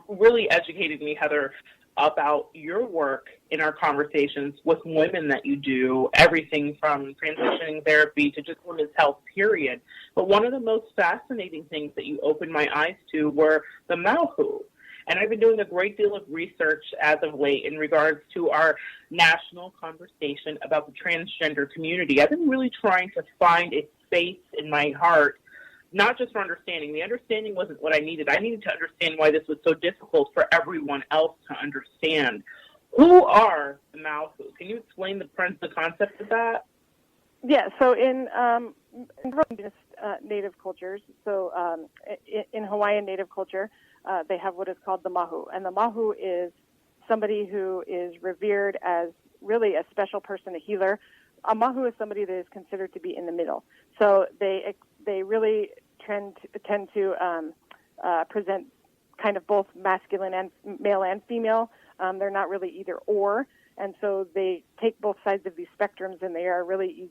really educated me, Heather, about your work in our conversations with women that you do, everything from transitioning therapy to just women's health, period. But one of the most fascinating things that you opened my eyes to were the Mahu. And I've been doing a great deal of research as of late in regards to our national conversation about the transgender community. I've been really trying to find a space in my heart, not just for understanding. The understanding wasn't what I needed. I needed to understand why this was so difficult for everyone else to understand. Who are the Mahu? Can you explain the concept of that? Yeah, so in native cultures, so in Hawaiian native culture, they have what is called the Mahu. And the Mahu is somebody who is revered as really a special person, a healer. A Mahu is somebody that is considered to be in the middle. So they really tend to present kind of both masculine and male and female. They're not really either or. And so they take both sides of these spectrums, and they are really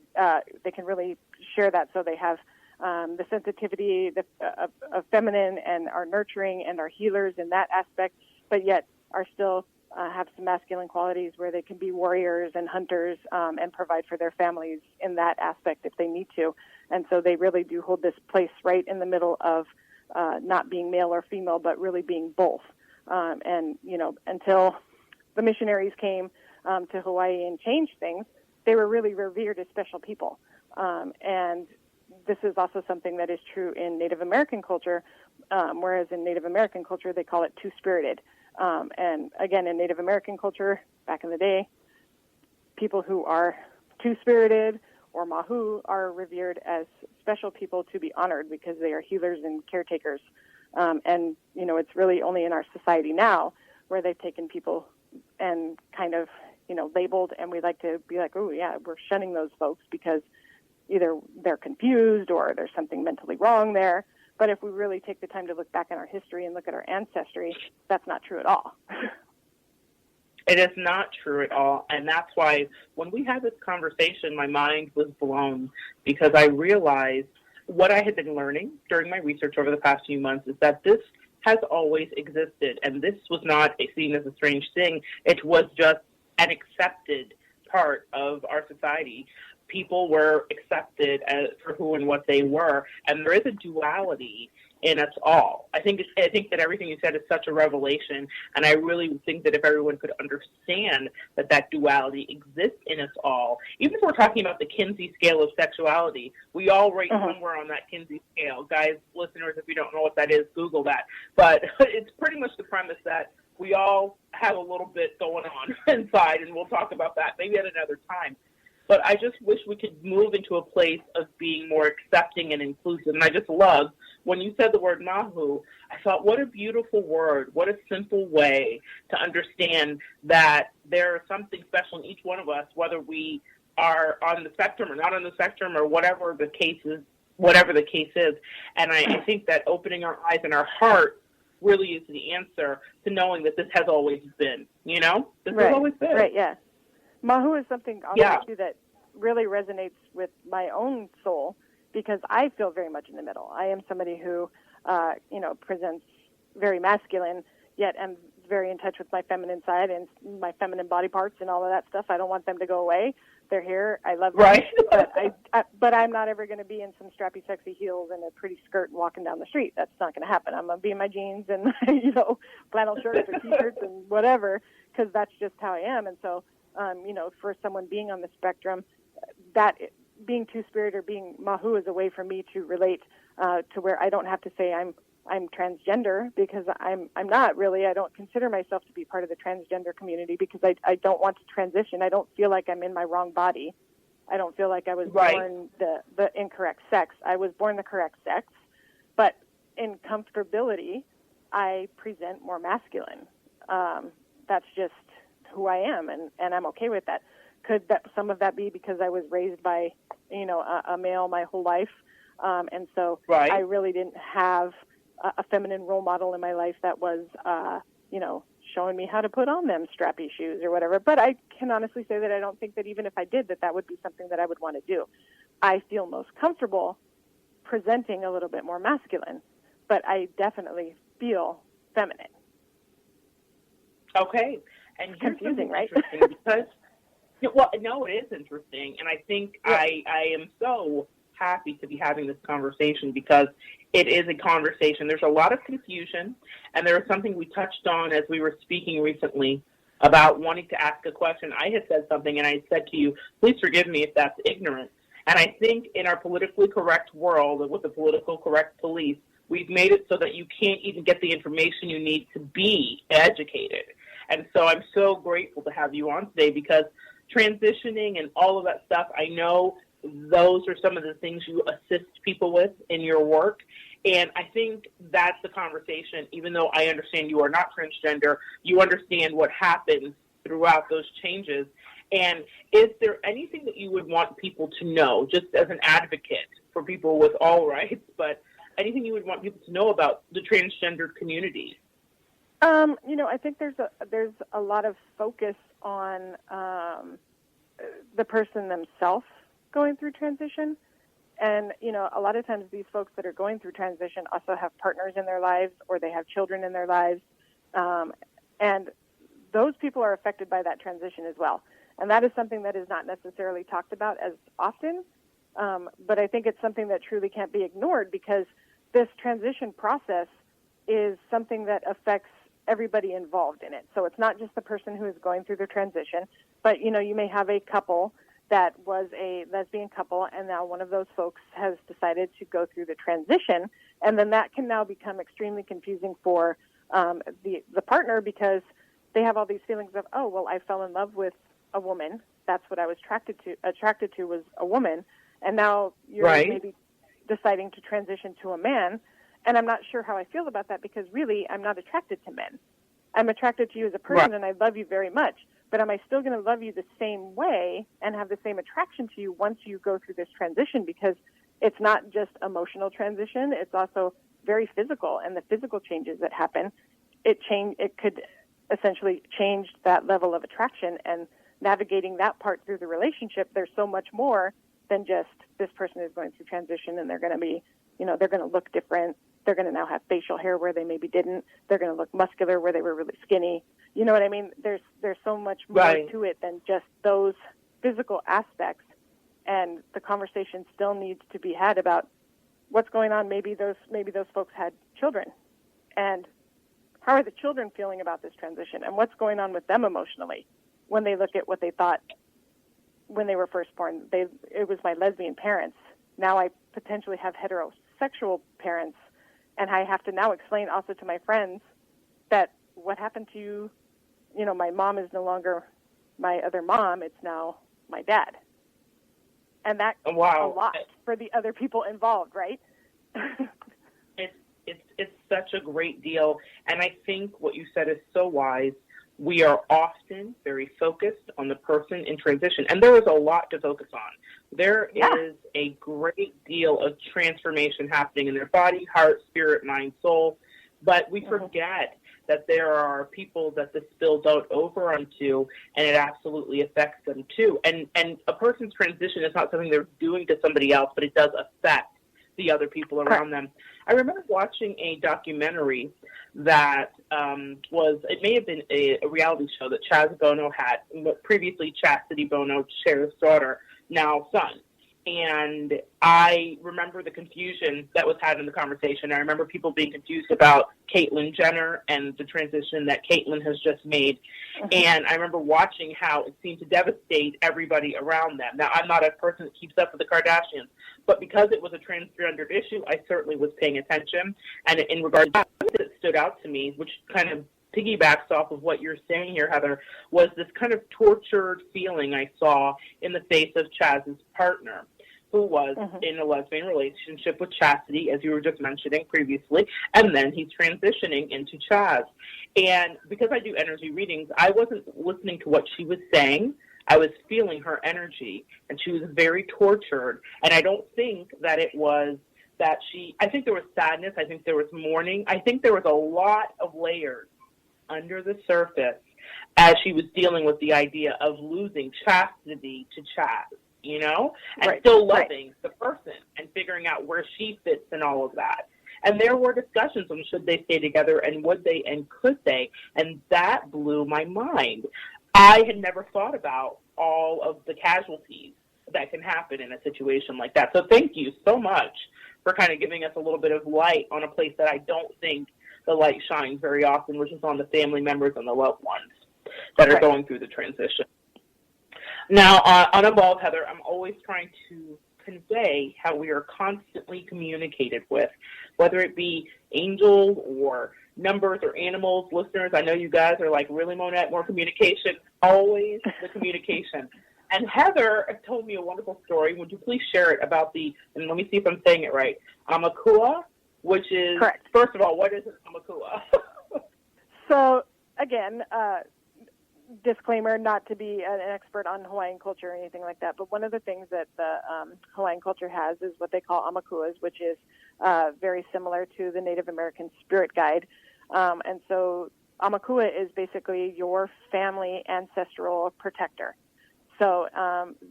they can really share that. So they have the sensitivity of feminine and are nurturing and are healers in that aspect, but yet are still have some masculine qualities where they can be warriors and hunters and provide for their families in that aspect if they need to. And so they really do hold this place right in the middle of not being male or female, but really being both. And, you know, until the missionaries came to Hawaii and changed things, they were really revered as special people. And this is also something that is true in Native American culture, whereas in Native American culture, they call it two-spirited. And again, in Native American culture, back in the day, people who are two-spirited or Mahu are revered as special people to be honored because they are healers and caretakers. And, you know, it's really only in our society now where they've taken people and kind of, you know, labeled, and we like to be like, oh, yeah, we're shunning those folks because either they're confused or there's something mentally wrong there. But if we really take the time to look back in our history and look at our ancestry, that's not true at all. It is not true at all. And that's why when we had this conversation, my mind was blown because I realized what I had been learning during my research over the past few months is that this has always existed. And this was not seen as a strange thing. It was just an accepted part of our society. People were accepted for who and what they were, and there is a duality in us all. I think that everything you said is such a revelation, and I really think that if everyone could understand that duality exists in us all, even if we're talking about the Kinsey scale of sexuality, we all rate somewhere on that Kinsey scale. Guys, listeners, if you don't know what that is, Google that. But it's pretty much the premise that we all have a little bit going on inside, and we'll talk about that maybe at another time. But I just wish we could move into a place of being more accepting and inclusive. And I just love when you said the word Mahu, I thought, what a beautiful word, what a simple way to understand that there is something special in each one of us, whether we are on the spectrum or not on the spectrum or whatever the case is. And I think that opening our eyes and our heart really is the answer to knowing that this has always been, you know? This has always been. Right, yeah. Mahu is something obviously that really resonates with my own soul because I feel very much in the middle. I am somebody who, you know, presents very masculine, yet am very in touch with my feminine side and my feminine body parts and all of that stuff. I don't want them to go away. They're here. I love them. Right. But I'm not ever going to be in some strappy, sexy heels and a pretty skirt and walking down the street. That's not going to happen. I'm going to be in my jeans and, you know, flannel shirts or T-shirts and whatever because that's just how I am. And so, you know, for someone being on the spectrum, that being two-spirit or being Mahu is a way for me to relate to where I don't have to say I'm transgender because I'm not really. I don't consider myself to be part of the transgender community because I don't want to transition. I don't feel like I'm in my wrong body. I don't feel like I was born the incorrect sex. I was born the correct sex, but in comfortability, I present more masculine. That's just who I am, and I'm okay with that. Could that some of that be because I was raised by, you know, a male my whole life, and so I really didn't have a feminine role model in my life that was, you know, showing me how to put on them strappy shoes or whatever. But I can honestly say that I don't think that even if I did, that would be something that I would want to do. I feel most comfortable presenting a little bit more masculine, but I definitely feel feminine. Okay. And here's confusing, right? interesting because, well, no, it is interesting. And I think I am so happy to be having this conversation because it is a conversation. There's a lot of confusion, and there was something we touched on as we were speaking recently about wanting to ask a question. I had said something, and I said to you, please forgive me if that's ignorant. And I think in our politically correct world, with the political correct police, we've made it so that you can't even get the information you need to be educated. And so I'm so grateful to have you on today because transitioning and all of that stuff, I know those are some of the things you assist people with in your work. And I think that's the conversation. Even though I understand you are not transgender, you understand what happens throughout those changes. And is there anything that you would want people to know, just as an advocate for people with all rights, but anything you would want people to know about the transgender community? I think there's a lot of focus on the person themselves going through transition. And, a lot of times these folks that are going through transition also have partners in their lives or they have children in their lives. And those people are affected by that transition as well. And that is something that is not necessarily talked about as often. But I think it's something that truly can't be ignored because this transition process is something that affects everybody involved in it. So it's not just the person who is going through the transition, but, you may have a couple that was a lesbian couple, and now one of those folks has decided to go through the transition, and then that can now become extremely confusing for the partner because they have all these feelings of, oh, well, I fell in love with a woman. That's what I was attracted to was a woman, and now you're maybe deciding to transition to a man, and I'm not sure how I feel about that because really I'm not attracted to men. I'm attracted to you as a person, and I love you very much. But am I still going to love you the same way and have the same attraction to you once you go through this transition? Because it's not just emotional transition; it's also very physical, and the physical changes that happen, it could essentially change that level of attraction. And navigating that part through the relationship, there's so much more than just this person is going through transition, and they're going to be, they're going to look different. They're going to now have facial hair where they maybe didn't. They're going to look muscular where they were really skinny. You know what I mean? There's so much more to it than just those physical aspects. And the conversation still needs to be had about what's going on. Maybe those folks had children. And how are the children feeling about this transition? And what's going on with them emotionally when they look at what they thought when they were first born? It was my lesbian parents. Now I potentially have heterosexual parents. And I have to now explain also to my friends that what happened to you, my mom is no longer my other mom. It's now my dad. And that's a lot for the other people involved, right? It's such a great deal. And I think what you said is so wise. We are often very focused on the person in transition. And there is a lot to focus on. There is a great deal of transformation happening in their body, heart, spirit, mind, soul. But we forget that there are people that this spills out over onto, and it absolutely affects them too. And a person's transition is not something they're doing to somebody else, but it does affect the other people around them. I remember watching a documentary that it may have been a reality show that Chaz Bono had, previously Chastity Bono, Cher's daughter, now son. And I remember the confusion that was had in the conversation. I remember people being confused about Caitlyn Jenner and the transition that Caitlyn has just made. And I remember watching how it seemed to devastate everybody around them. Now, I'm not a person that keeps up with the Kardashians, but because it was a transgender issue, I certainly was paying attention. And in regards to that, it stood out to me, which kind of piggybacks off of what you're saying here, Heather, was this kind of tortured feeling I saw in the face of Chaz's partner, who was in a lesbian relationship with Chastity, as you were just mentioning previously, and then he's transitioning into Chaz. And because I do energy readings, I wasn't listening to what she was saying. I was feeling her energy, and she was very tortured. And I don't think that it was that I think there was sadness. I think there was mourning. I think there was a lot of layers under the surface as she was dealing with the idea of losing Chastity to Chaz, and still loving the person and figuring out where she fits in all of that. And there were discussions on should they stay together and would they and could they. And that blew my mind. I had never thought about all of the casualties that can happen in a situation like that. So thank you so much for kind of giving us a little bit of light on a place that I don't think the light shines very often, which is on the family members and the loved ones that are going through the transition. Now, on Evolve, Heather, I'm always trying to convey how we are constantly communicated with, whether it be angels or numbers or animals. Listeners, I know you guys are like, really, Monette, more communication? Always the communication. And Heather told me a wonderful story. Would you please share it about and let me see if I'm saying it right, Amakua, which is, correct. First of all, what is an Amakua? So, again, disclaimer, not to be an expert on Hawaiian culture or anything like that, but one of the things that the Hawaiian culture has is what they call amakuas, which is very similar to the Native American spirit guide. And so Amakua is basically your family ancestral protector. So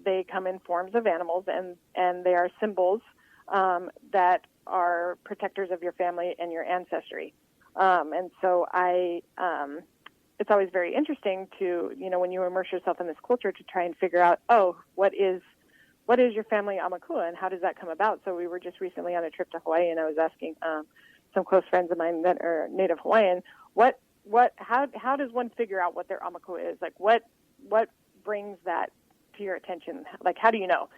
they come in forms of animals, and they are symbols that are protectors of your family and your ancestry. And so it's always very interesting to, when you immerse yourself in this culture, to try and figure out, what is your family Amakua and how does that come about? So we were just recently on a trip to Hawaii, and I was asking some close friends of mine that are Native Hawaiian, how does one figure out what their Amakua is? Like what brings that to your attention? Like, how do you know?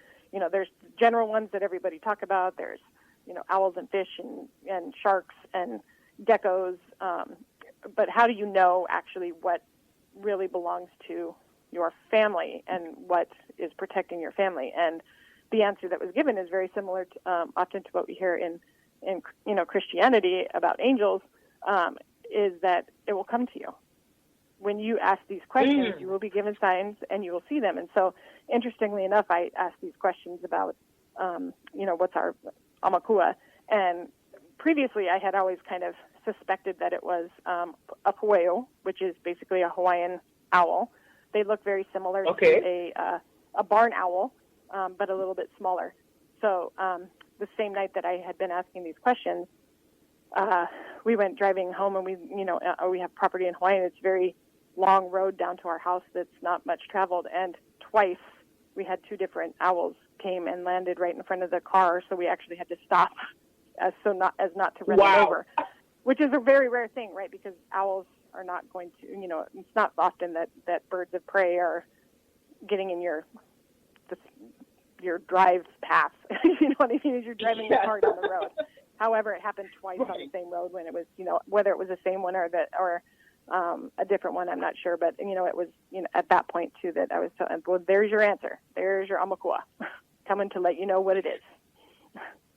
There's general ones that everybody talk about. There's, owls and fish and sharks and geckos. But how do you know actually what really belongs to your family and what is protecting your family? And the answer that was given is very similar to, often to what we hear in Christianity about angels, is that it will come to you. When you ask these questions, you will be given signs and you will see them. And so, interestingly enough, I asked these questions about, what's our Amakua. And previously, I had always kind of suspected that it was a pueo, which is basically a Hawaiian owl. They look very similar to a barn owl, but a little bit smaller. So the same night that I had been asking these questions, we went driving home, and we have property in Hawaii, and it's a very long road down to our house that's not much traveled. And twice we had two different owls came and landed right in front of the car, so we actually had to stop as not to run them over. Which is a very rare thing, right? Because owls are not going to, it's not often that birds of prey are getting in your drive path. You know what I mean? As you're driving the car down the road. However, it happened twice on the same road when it was, whether it was the same one or a different one, I'm not sure. But, it was, at that point, too, that I was telling, well, there's your answer. There's your Amakua coming to let you know what it is.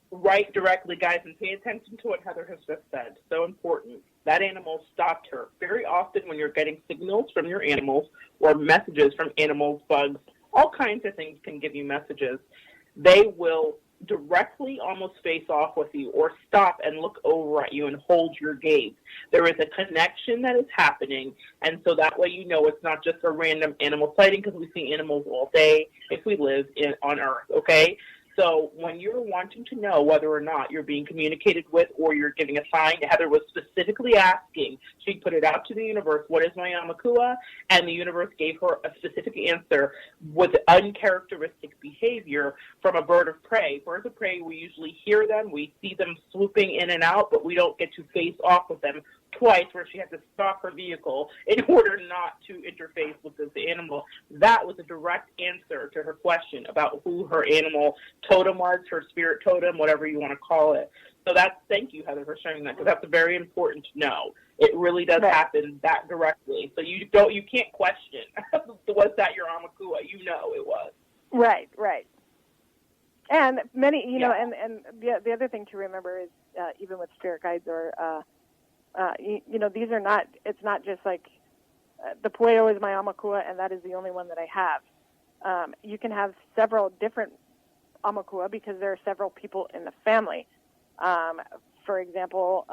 Right directly, guys, and pay attention to what Heather has just said. So important. That animal stopped her. Very often when you're getting signals from your animals or messages from animals, bugs, all kinds of things can give you messages. They will directly almost face off with you or stop and look over at you and hold your gaze. There is a connection that is happening, and so that way it's not just a random animal sighting, because we see animals all day if we live on Earth, okay? So when you're wanting to know whether or not you're being communicated with or you're giving a sign, Heather was specifically asking, she put it out to the universe, what is my Amakua? And the universe gave her a specific answer with uncharacteristic behavior from a bird of prey. Birds of prey, we usually hear them, we see them swooping in and out, but we don't get to face off with them twice, where she had to stop her vehicle in order not to interface with this animal. That was a direct answer to her question about who her animal totem was, her spirit totem, whatever you want to call it. So thank you, Heather, for sharing that, because that's very important to know. It really does happen that directly. So you can't question, was that your Amakua? It was. Right. And many, and the other thing to remember is even with spirit guides or these are not, it's not just like the pueo is my Amakua and that is the only one that I have. You can have several different Amakua because there are several people in the family. For example,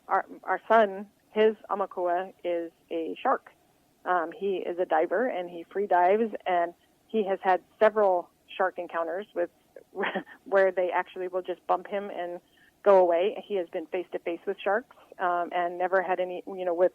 our son, his Amakua is a shark. He is a diver and he free dives, and he has had several shark encounters where they actually will just bump him and go away. He has been face to face with sharks and never had any, with